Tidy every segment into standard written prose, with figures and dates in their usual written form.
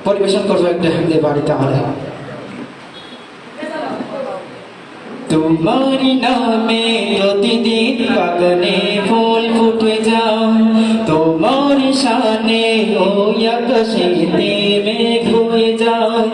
পরিবেশন করবো একটা হামদের বাড়িতে আমরা। তোমারি নামে প্রতিদিন বাগানে ফুল ফুটে যায়, তোমারি শানে ওই আকাশেতে মেঘ হয়ে যায়।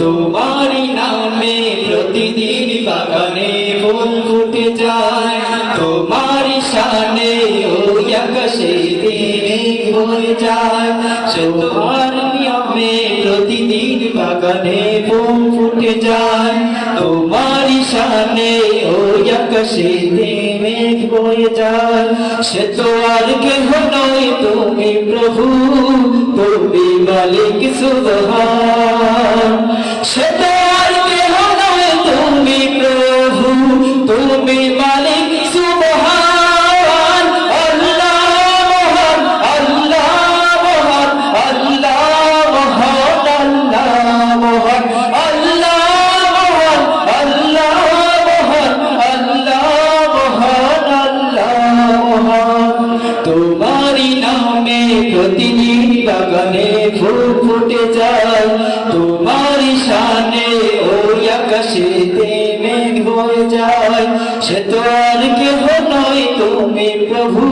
তোমারি নামে প্রতিদিন বাগানে ফুল ফুটে যায়, তোমারি শানে ওই আকাশেতে মেঘ হয়ে যায়। তোমার নিয়মে প্রতিদিন বাগানে ফুল ফুটে যায়, তোমারি শানে ওই আকাশেতে মেঘ বয়ে যায়। সে তো আর কেহ নয় তুমি প্রভু, তুমি মালিক সুবহান। সে তো আর কেহ নয় তুমি প্রভু, তুমি মালিক সুবহান। আল্লাহ মহান, আল্লাহ মহান, আল্লাহ মহান, আল্লাহ মহান, আল্লাহ মহান, আল্লাহ মহান, আল্লাহ মহান, আল্লাহ মহান। তোমারি নামে প্রতিদিন বাগানে ফুল ফুটে যায়, তোমারি শানে ওই আকাশেতে মেঘ হয়ে যায়। সে তো আর কেহ নয় তুমি প্রভু,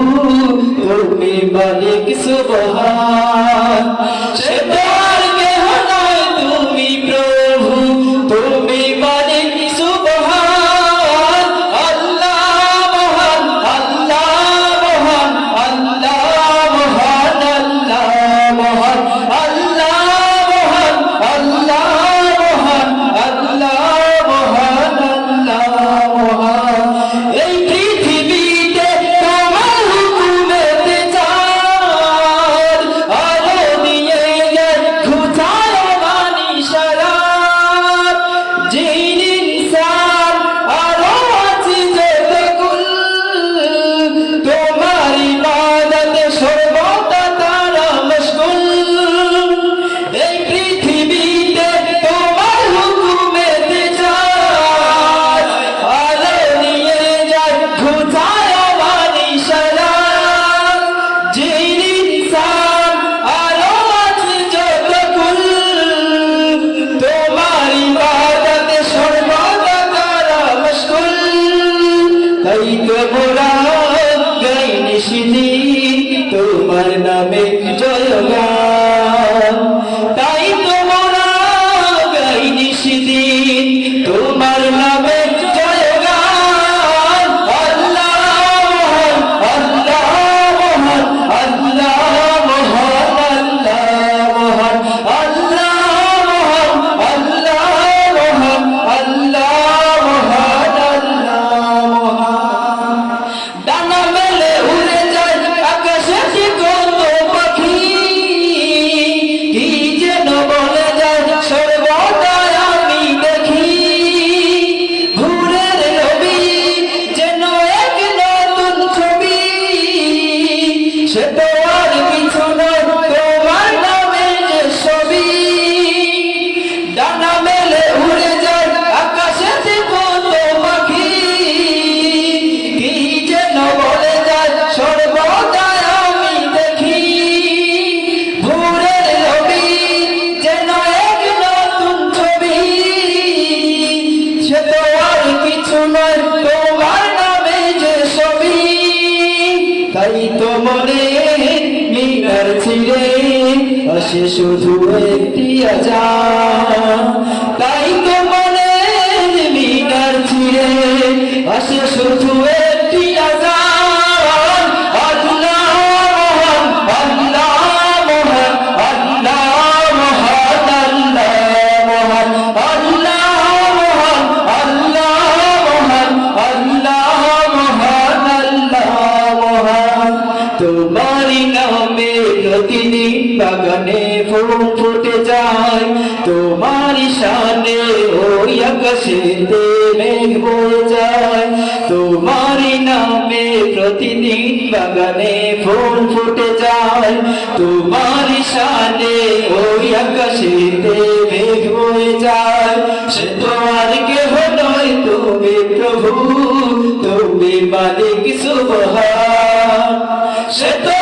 তুমি মালিক সুবহান। সে তো আর কেহ নয় তুমি প্রভু, তুমি মালিক সুবহান। আল্লাহ মহান, আল্লাহ মহান, আল্লাহ মহান, আল্লাহ মহান, আল্লাহ মহান, আল্লাহ মহান, আল্লাহ মহান, আল্লাহ মহান। এই পৃথিবীতে তোমার হুকুমেতে চাঁদ আলো দিয়ে ঘুচায় মানিশারাত। জিন ইনসান আরো আছে যতকুল, তোমার ইবাদতে সর্বদা তারা মশগুল। এই পৃথিবীতে তোমার হুকুমেতে চাঁদ আলো দিয়ে যায় ঘুচায় মানিশারাত। জিন ইনসান আরো আছে যতকুল, তোমার ইবাদতে সর্বদা তারা মশগুল। তাই তো মোরা গাই নিশিদিন তোমার নামে জয়গান। তাই তো মোরা গাই নিশিদিন তোমার নামে জয়গান। আল্লাহ মহান, আল্লাহ মহান, আল্লাহ মহান, আল্লাহ মহান, আল্লাহ মহান, আল্লাহ মহান, আল্লাহ মহান, আল্লাহ মহান। ডানা মেলে উড়ে যায় আকাশে কত পাখি, কি যেন বলে যায় সর্বদা আমি দেখি। ভোরের রবি যেন এক নতুন ছবি, সে তো আর কিছু নয় তোমার নামে যে ছবি। ডানা মেলে উড়ে যায় আকাশে কত পাখি, কি যেন বলে যায় সর্বদা আমি দেখি। ভোরের রবি যেন এক নতুন ছবি, সে তো আর কিছু নয় তোমার নামে যে ছবি। তাই তো মনে মিনার ছিঁড়ে আসে শুধু একটি আজান। তাই তো মনে মিনার ছিঁড়ে আসে শুধু একটি আজান। আল্লাহ মহান, আল্লাহ মহান, আল্লাহ মহান, আল্লাহ মহান, আল্লাহ মহান, আল্লাহ মহান, আল্লাহ মহান, আল্লাহ মহান। তোমারি নামে প্রতিদিন বাগানে ফুল ফুটে যায়, তোমারি শানে ওই আকাশেতে মেঘ বয়ে যায়। তোমারি নামে প্রতিদিন বাগানে ফুল ফুটে যায়, তোমারি শানে ওই আকাশেতে মেঘ বয়ে যায়। সে তো আর কেহ নয় তুমি প্রভু, তুমি মালিক সুবহান। সে তো